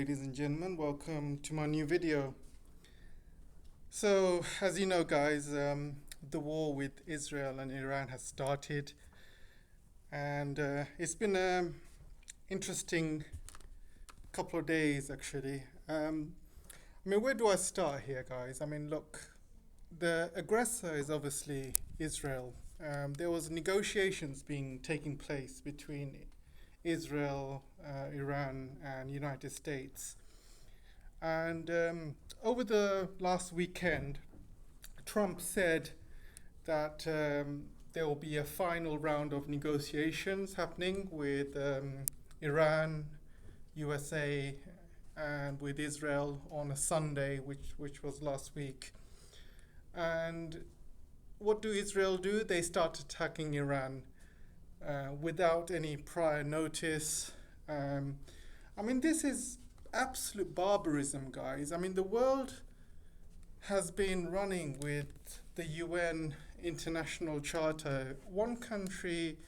ladies and gentlemen, welcome to my new video. So, as you know guys, the war with Israel and Iran has started, and it's been an interesting couple of days actually. Where do I start here, guys? Look, the aggressor is obviously Israel. There was negotiations taking place between Israel, Iran and United States. And over the last weekend, Trump said that there will be a final round of negotiations happening with Iran, USA, and with Israel on a Sunday, which was last week. And what do Israel do? They start attacking Iran without any prior notice. This is absolute barbarism, guys. The world has been running with the UN International Charter. One country,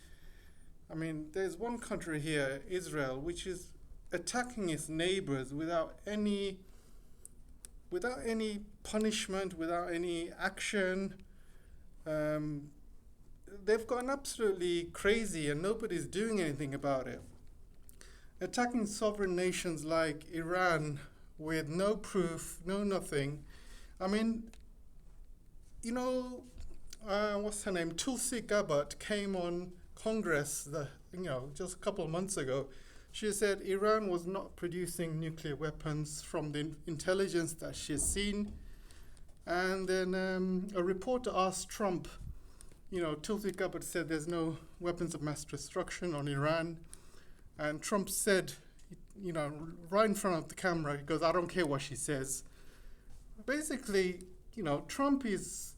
there's one country here, Israel, which is attacking its neighbors without any punishment, without any action. They've gone absolutely crazy and nobody's doing anything about it. Attacking sovereign nations like Iran with no proof, no nothing. What's her name? Tulsi Gabbard came on Congress, just a couple of months ago. She said Iran was not producing nuclear weapons from the intelligence that she's seen. And then a reporter asked Trump, Tulsi Gabbard said there's no weapons of mass destruction on Iran. And Trump said, right in front of the camera, he goes, I don't care what she says. Basically, Trump is,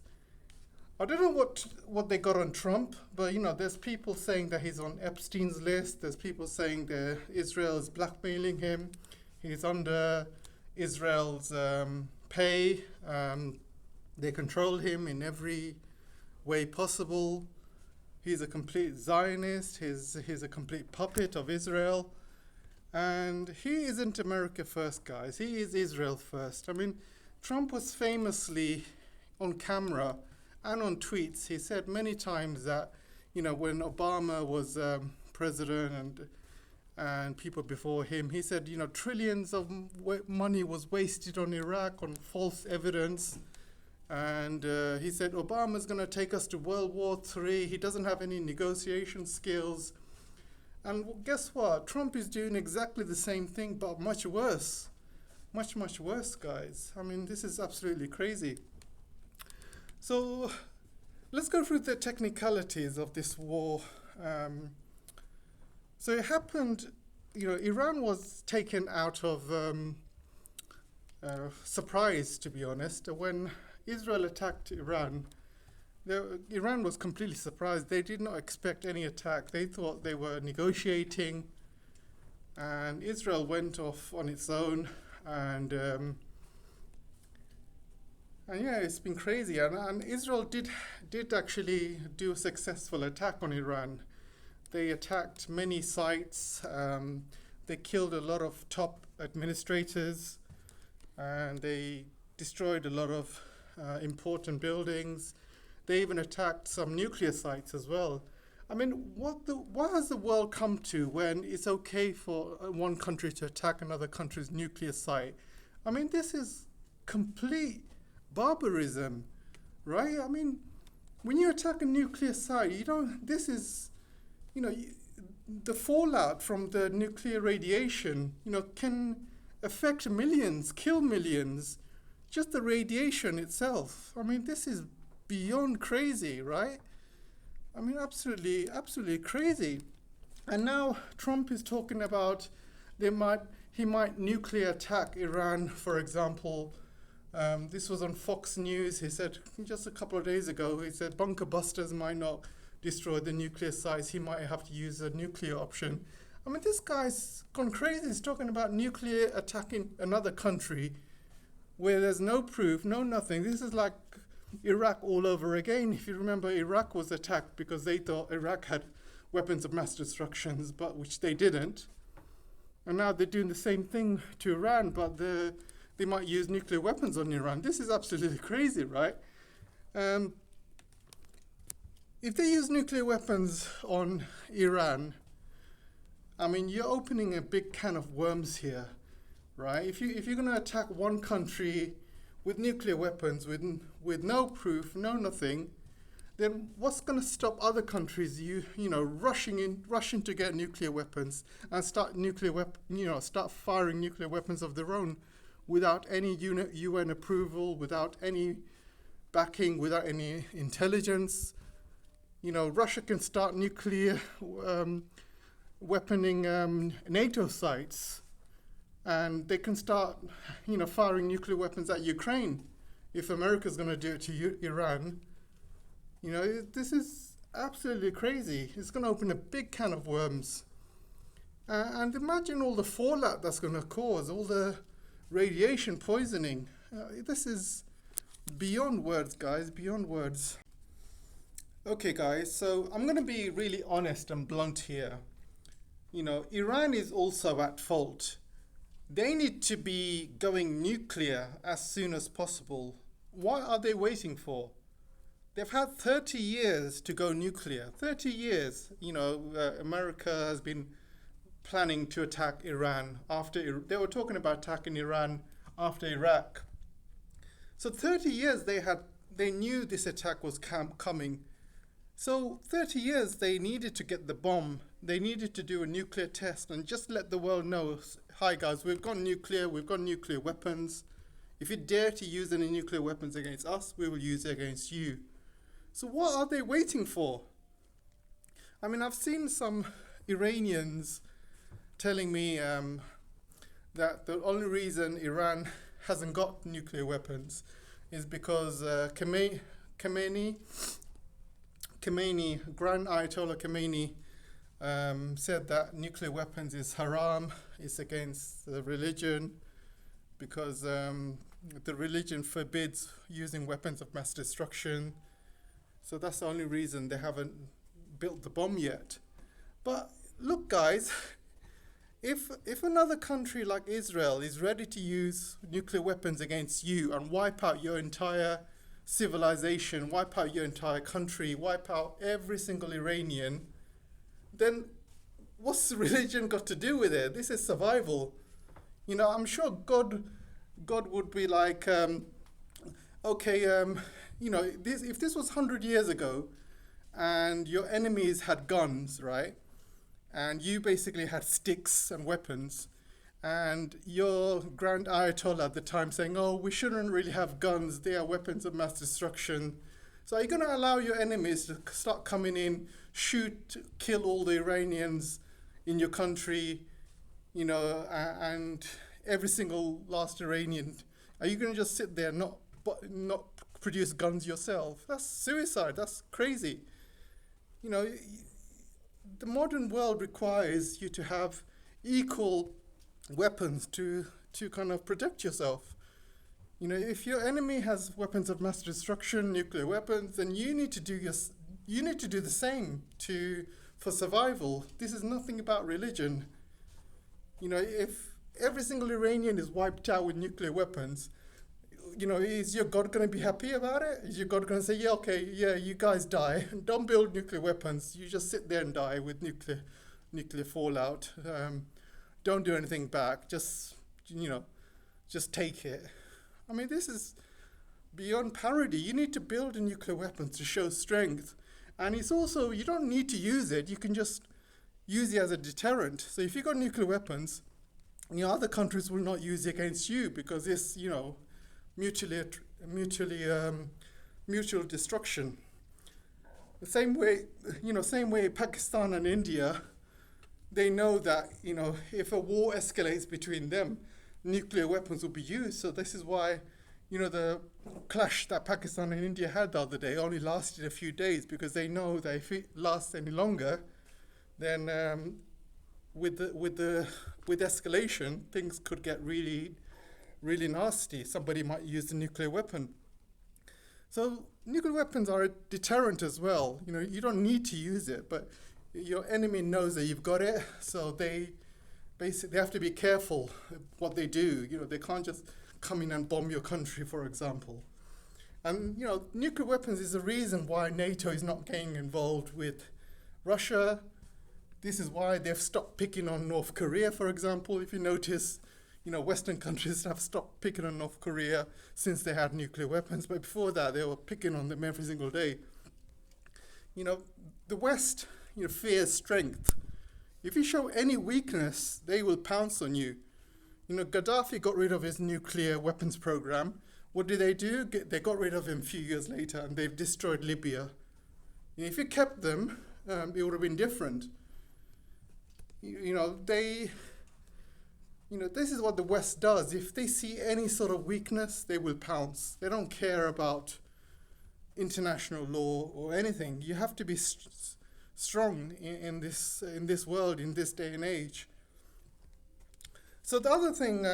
I don't know what they got on Trump, but, there's people saying that he's on Epstein's list. There's people saying that Israel is blackmailing him. He's under Israel's pay. They control him in every way possible. He's a complete Zionist. He's a complete puppet of Israel. And he isn't America first, guys. He is Israel first. Trump was famously on camera and on tweets. He said many times that, when Obama was president and people before him, he said, trillions of money was wasted on Iraq on false evidence. And he said, Obama's going to take us to World War III. He doesn't have any negotiation skills. And guess what? Trump is doing exactly the same thing, but much worse. Much, much worse, guys. This is absolutely crazy. So let's go through the technicalities of this war. So it happened, Iran was taken out of surprise, to be honest, when Israel attacked Iran. Iran was completely surprised. They did not expect any attack. They thought they were negotiating, and Israel went off on its own. And yeah, it's been crazy. And Israel did actually do a successful attack on Iran. They attacked many sites. They killed a lot of top administrators, and they destroyed a lot of important buildings. They even attacked some nuclear sites as well. What has the world come to when it's okay for one country to attack another country's nuclear site? This is complete barbarism, right? When you attack a nuclear site, the fallout from the nuclear radiation, can affect millions, kill millions. Just the radiation itself. This is beyond crazy, right? Absolutely crazy. And now Trump is talking about he might nuclear attack Iran, for example. This was on Fox News. He said just a couple of days ago, he said bunker busters might not destroy the nuclear sites. He might have to use a nuclear option. This guy's gone crazy. He's talking about nuclear attacking another country where there's no proof, no nothing. This is like Iraq all over again. If you remember, Iraq was attacked because they thought Iraq had weapons of mass destruction, but which they didn't. And now they're doing the same thing to Iran, but they might use nuclear weapons on Iran. This is absolutely crazy, right? If they use nuclear weapons on Iran, I mean, you're opening a big can of worms here, right? If you're going to attack one country with nuclear weapons, with no proof, no nothing, then what's going to stop other countries, rushing to get nuclear weapons and start firing nuclear weapons of their own without any UN approval, without any backing, without any intelligence? Russia can start nuclear weaponing NATO sites, and they can start, firing nuclear weapons at Ukraine. If America's going to do it to Iran, this is absolutely crazy. It's going to open a big can of worms. And imagine all the fallout that's going to cause, all the radiation poisoning. This is beyond words, guys, beyond words. Okay, guys, so I'm going to be really honest and blunt here. Iran is also at fault. They need to be going nuclear as soon as possible. What are they waiting for? They've had 30 years to go nuclear. 30 years. America has been planning to attack Iran after they were talking about attacking Iran after Iraq. So 30 years they knew this attack was coming. So 30 years they needed to get the bomb. They needed to do a nuclear test and just let the world know, hi guys, we've got nuclear weapons. If you dare to use any nuclear weapons against us, we will use it against you. So what are they waiting for? I mean, I've seen some Iranians telling me that the only reason Iran hasn't got nuclear weapons is because Khomeini, Grand Ayatollah Khomeini, said that nuclear weapons is haram, it's against the religion, because the religion forbids using weapons of mass destruction. So that's the only reason they haven't built the bomb yet. But look, guys, if another country like Israel is ready to use nuclear weapons against you and wipe out your entire civilization, wipe out your entire country, wipe out every single Iranian, then what's religion got to do with it? This is survival. I'm sure God would be like, if this was 100 years ago and your enemies had guns, right? And you basically had sticks and weapons, and your Grand Ayatollah at the time saying, oh, we shouldn't really have guns, they are weapons of mass destruction. So are you going to allow your enemies to start coming in, shoot, kill all the Iranians in your country, and every single last Iranian? Are you going to just sit there and not produce guns yourself? That's suicide. That's crazy. The modern world requires you to have equal weapons to kind of protect yourself. If your enemy has weapons of mass destruction, nuclear weapons, then you need to do the same for survival. This is nothing about religion. If every single Iranian is wiped out with nuclear weapons, is your God going to be happy about it? Is your God going to say, yeah, okay, yeah, you guys die. Don't build nuclear weapons. You just sit there and die with nuclear fallout. Don't do anything back. Just take it. I mean, this is beyond parody. You need to build a nuclear weapon to show strength. And it's also, you don't need to use it. You can just use it as a deterrent. So if you've got nuclear weapons, other countries will not use it against you because it's, mutual destruction. The same way Pakistan and India, they know that, if a war escalates between them, nuclear weapons will be used. So this is why, the clash that Pakistan and India had the other day only lasted a few days, because they know that if it lasts any longer, then with escalation, things could get really, really nasty. Somebody might use a nuclear weapon. So nuclear weapons are a deterrent as well. You don't need to use it, but your enemy knows that you've got it, so they basically, they have to be careful what they do. They can't just come in and bomb your country, for example. And, nuclear weapons is the reason why NATO is not getting involved with Russia. This is why they've stopped picking on North Korea, for example. If you notice, Western countries have stopped picking on North Korea since they had nuclear weapons. But before that, they were picking on them every single day. The West, fears strength. If you show any weakness, they will pounce on you. Gaddafi got rid of his nuclear weapons program. What did they do? They got rid of him a few years later, and they've destroyed Libya. If you kept them, it would have been different. This is what the West does. If they see any sort of weakness, they will pounce. They don't care about international law or anything. You have to be strong in this world, in this day and age. So the other thing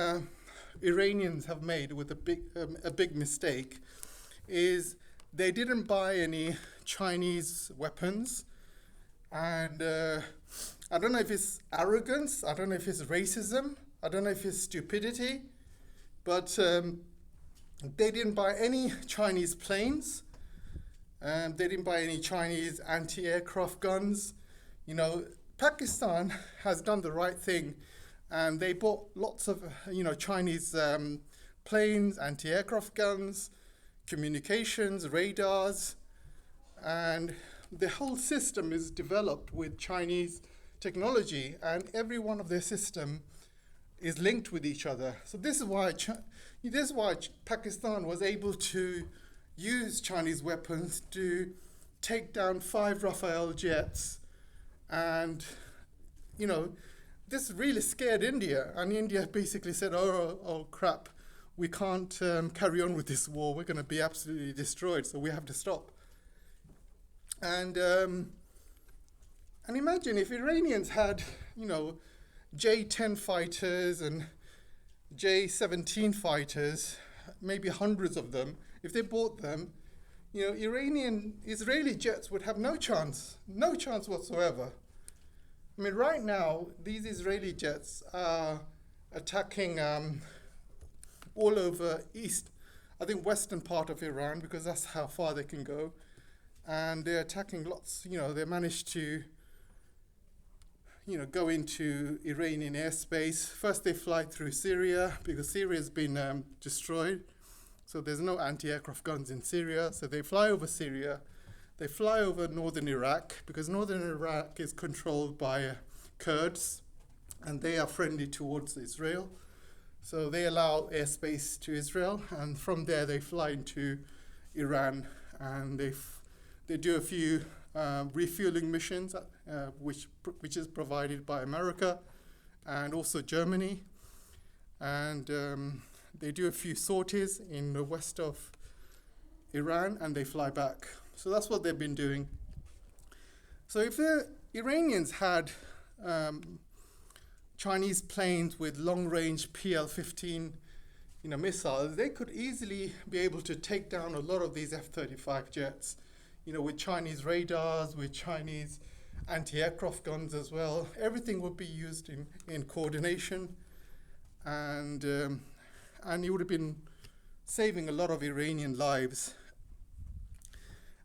Iranians have made with a big mistake is they didn't buy any Chinese weapons. And I don't know if it's arrogance, I don't know if it's racism, I don't know if it's stupidity, but they didn't buy any Chinese planes. They didn't buy any Chinese anti-aircraft guns. Pakistan has done the right thing, and they bought lots of Chinese planes, anti-aircraft guns, communications, radars, and the whole system is developed with Chinese technology, and every one of their system is linked with each other. So this is why Pakistan was able to use Chinese weapons to take down 5 Rafale jets, and this really scared India, and India basically said, oh crap, we can't carry on with this war, we're going to be absolutely destroyed, so we have to stop. And imagine if Iranians had J-10 fighters and J-17 fighters, maybe hundreds of them. If they bought them, Israeli jets would have no chance whatsoever. I mean, right now, these Israeli jets are attacking all over western part of Iran, because that's how far they can go. And they're attacking lots, they managed to, go into Iranian airspace. First they fly through Syria, because Syria's been destroyed. So there's no anti-aircraft guns in Syria. So they fly over Syria. They fly over northern Iraq, because northern Iraq is controlled by Kurds, and they are friendly towards Israel. So they allow airspace to Israel, and from there they fly into Iran, and they do a few refueling missions, which is provided by America and also Germany. And they do a few sorties in the west of Iran, and they fly back. So that's what they've been doing. So if the Iranians had Chinese planes with long-range PL-15 missiles, they could easily be able to take down a lot of these F-35 jets, with Chinese radars, with Chinese anti-aircraft guns as well. Everything would be used in coordination, and it would have been saving a lot of Iranian lives.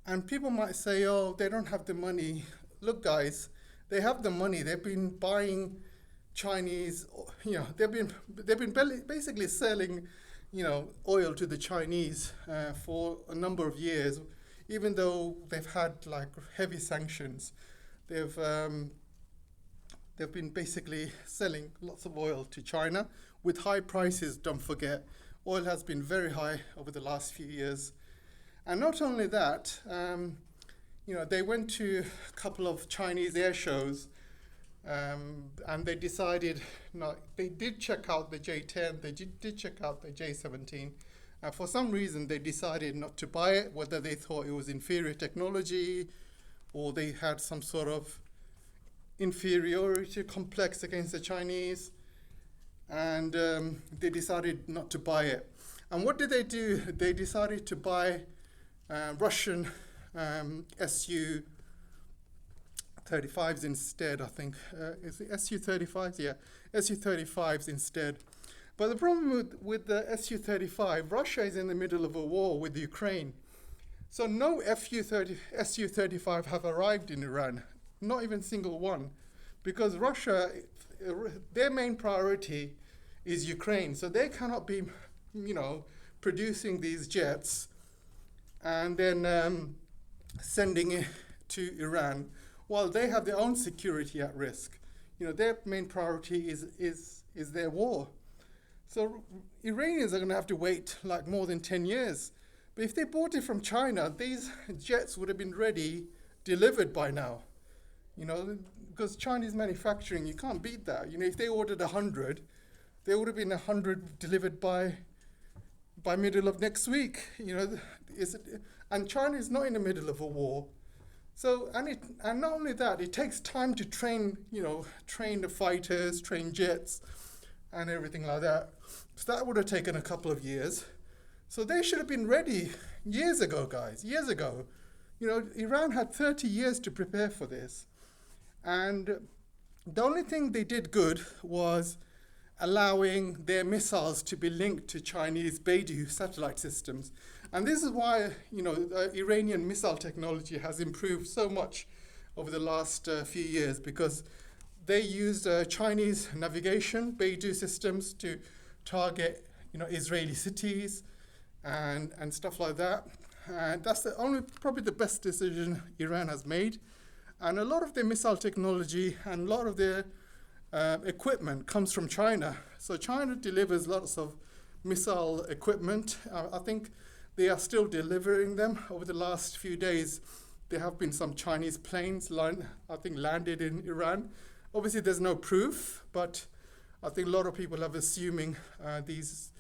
And people might say, oh, they don't have the money. Look, guys, they have the money. They've been buying Chinese, they've been basically selling, oil to the Chinese for a number of years, even though they've had heavy sanctions. They've been basically selling lots of oil to China with high prices. Don't forget, oil has been very high over the last few years. And not only that, they went to a couple of Chinese air shows, and they decided, they did check out the J-10, they did check out the J-17. For some reason, they decided not to buy it, whether they thought it was inferior technology or they had some sort of inferiority complex against the Chinese. And they decided not to buy it. And what did they do? They decided to buy Russian Su-35s instead, I think. Is it Su-35s? Yeah. Su-35s instead. But the problem with the Su-35, Russia is in the middle of a war with Ukraine. So no Su-35 have arrived in Iran, not even single one, because Russia, their main priority is Ukraine. So they cannot be, producing these jets and then sending it to Iran while they have their own security at risk. Their main priority is their war. So Iranians are going to have to wait like more than 10 years. But if they bought it from China, these jets would have been ready, delivered by now. Because Chinese manufacturing, you can't beat that. If they ordered 100, there would have been 100 delivered by middle of next week. And China is not in the middle of a war. So, and not only that, it takes time to train the fighters, train jets, and everything like that. So that would have taken a couple of years. So they should have been ready years ago, guys, years ago. Iran had 30 years to prepare for this. And the only thing they did good was allowing their missiles to be linked to Chinese Beidou satellite systems. And this is why, the Iranian missile technology has improved so much over the last few years, because they used Chinese navigation, Beidou systems, to target, Israeli cities and stuff like that. And that's probably the best decision Iran has made. And a lot of their missile technology and a lot of their equipment comes from China. So China delivers lots of missile equipment. I think they are still delivering them. Over the last few days, there have been some Chinese planes, landed in Iran. Obviously, there's no proof, but I think a lot of people are assuming these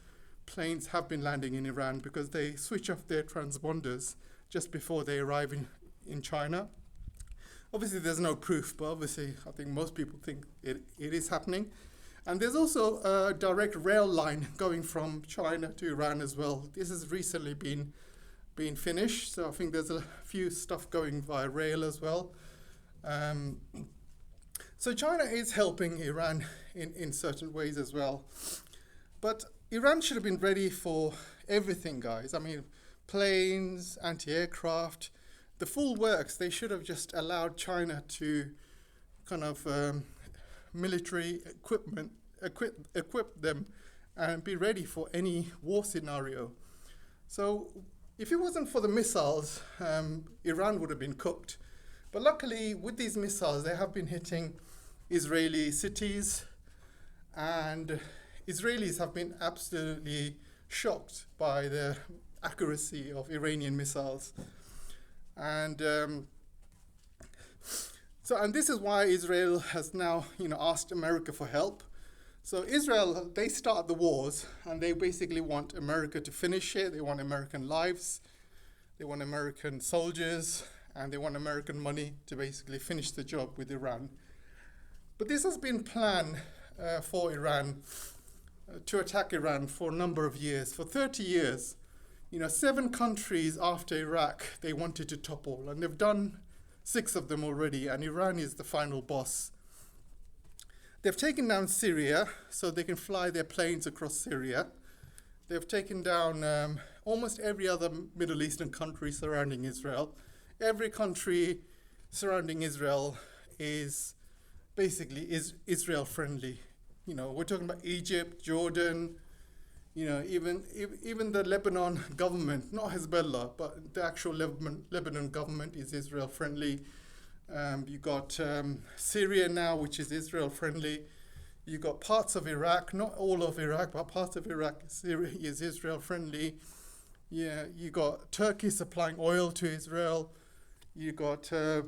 planes have been landing in Iran because they switch off their transponders just before they arrive in China. Obviously, there's no proof, but obviously, I think most people think it is happening. And there's also a direct rail line going from China to Iran as well. This has recently been finished, so I think there's a few stuff going via rail as well. So China is helping Iran in certain ways as well. But Iran should have been ready for everything, guys. I mean, planes, anti-aircraft, the full works. They should have just allowed China to kind of military equipment, equip them and be ready for any war scenario. So if it wasn't for the missiles, Iran would have been cooked. But luckily, with these missiles, they have been hitting Israeli cities, and Israelis have been absolutely shocked by the accuracy of Iranian missiles. And and this is why Israel has now, asked America for help. So Israel, they start the wars, and they basically want America to finish it. They want American lives, they want American soldiers, and they want American money to basically finish the job with Iran. But this has been planned for Iran to attack Iran for a number of years, for 30 years. 7 countries after Iraq, they wanted to topple, and they've done 6 of them already, and Iran is the final boss. They've taken down Syria, so they can fly their planes across Syria. They've taken down almost every other Middle Eastern country surrounding Israel. Every country surrounding Israel is basically Israel friendly. We're talking about Egypt, Jordan, even the Lebanon government, not Hezbollah, but the actual Lebanon government is Israel friendly. You got Syria now, which is Israel friendly. You got parts of Iraq, not all of Iraq, but parts of Iraq, Syria is Israel friendly. Yeah, you got Turkey supplying oil to Israel. You got, I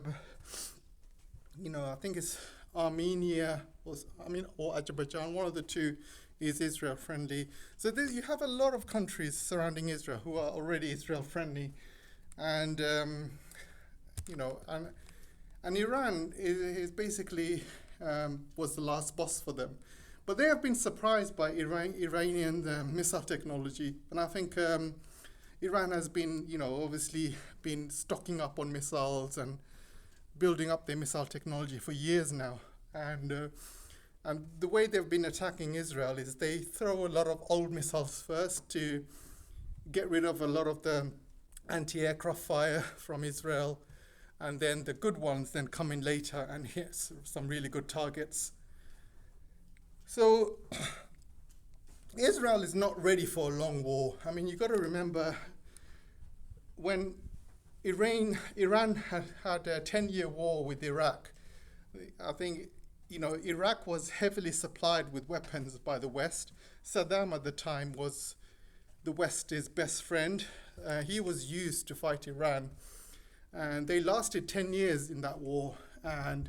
think it's Armenia or Azerbaijan, one of the two is Israel friendly. So you have a lot of countries surrounding Israel who are already Israel friendly, and and Iran is basically was the last boss for them. But they have been surprised by Iranian missile technology, and I think Iran has been, obviously been stocking up on missiles and building up their missile technology for years now. And And the way they've been attacking Israel is they throw a lot of old missiles first to get rid of a lot of the anti-aircraft fire from Israel, and then the good ones then come in later and hit some really good targets. So Israel is not ready for a long war. I mean, you've got to remember when Iran had a 10-year war with Iraq. I think, Iraq was heavily supplied with weapons by the West. Saddam at the time was the West's best friend. He was used to fight Iran. And they lasted 10 years in that war. And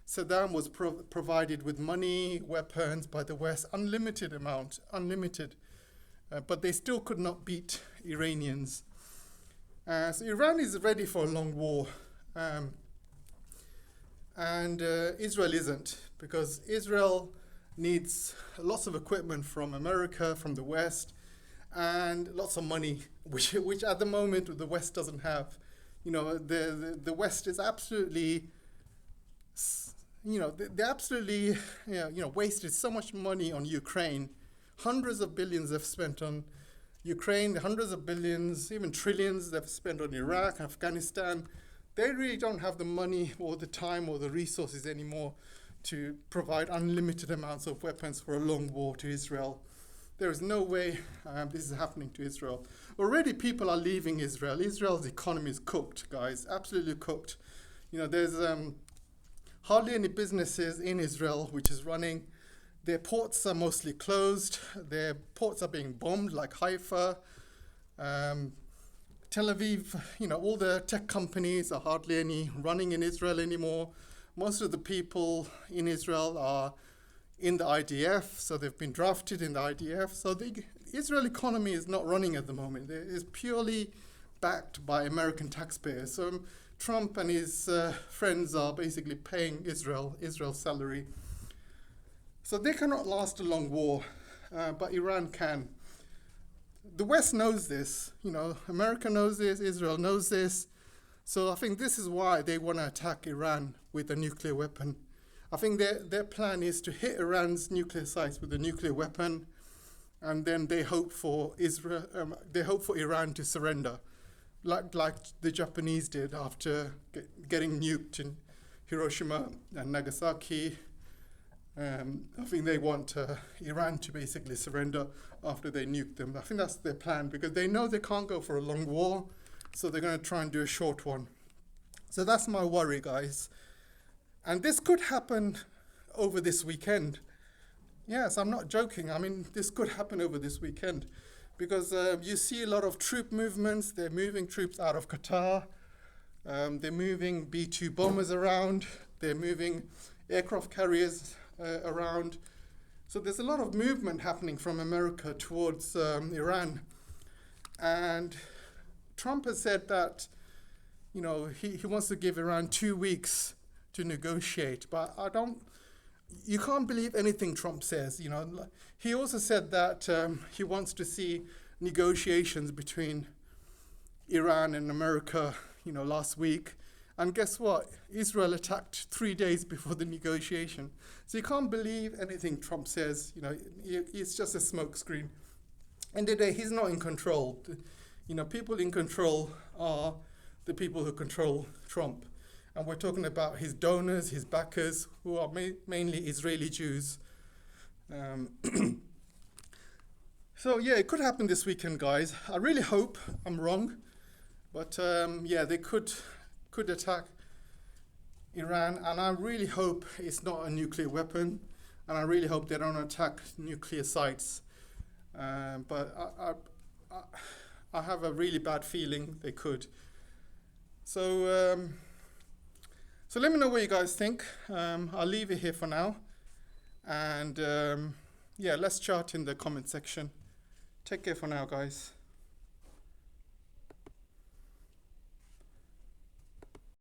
Saddam was provided with money, weapons by the West, unlimited. But they still could not beat Iranians. So Iran is ready for a long war. And Israel isn't, because Israel needs lots of equipment from America, from the West, and lots of money, which at the moment the West doesn't have. The West is absolutely, they absolutely, wasted so much money on Ukraine. Hundreds of billions they've spent on Ukraine, hundreds of billions, even trillions they've spent on Iraq, Afghanistan. They really don't have the money or the time or the resources anymore to provide unlimited amounts of weapons for a long war to Israel. There is no way this is happening to Israel. Already people are leaving Israel. Israel's economy is cooked, guys, absolutely cooked. There's hardly any businesses in Israel which is running. Their ports are mostly closed. Their ports are being bombed, like Haifa, Tel Aviv. All the tech companies are hardly any running in Israel anymore. Most of the people in Israel are in the IDF, so they've been drafted in the IDF. So the Israel economy is not running at the moment. It is purely backed by American taxpayers. So Trump and his friends are basically paying Israel's salary. So they cannot last a long war, but Iran can. The West knows this. America knows this, Israel knows this. So I think this is why they want to attack Iran with a nuclear weapon. I think their plan is to hit Iran's nuclear sites with a nuclear weapon, and then they hope for Iran to surrender, like the Japanese did after getting nuked in Hiroshima and Nagasaki. I think they want Iran to basically surrender after they nuke them. I think that's their plan, because they know they can't go for a long war, so they're going to try and do a short one. So that's my worry, guys. And this could happen over this weekend. Yes, I'm not joking. I mean, this could happen over this weekend, because you see a lot of troop movements. They're moving troops out of Qatar. They're moving B-2 bombers around. They're moving aircraft carriers around. So there's a lot of movement happening from America towards Iran. And Trump has said that, he wants to give Iran 2 weeks to negotiate. But you can't believe anything Trump says. He also said that he wants to see negotiations between Iran and America, last week. And guess what? Israel attacked 3 days before the negotiation. So you can't believe anything Trump says. It's just a smokescreen. End of the day, he's not in control. People in control are the people who control Trump. And we're talking about his donors, his backers, who are mainly Israeli Jews. So yeah, it could happen this weekend, guys. I really hope I'm wrong. But they could attack Iran, and I really hope it's not a nuclear weapon, and I really hope they don't attack nuclear sites. But I have a really bad feeling they could. So let me know what you guys think. I'll leave it here for now, and let's chat in the comment section. Take care for now, guys.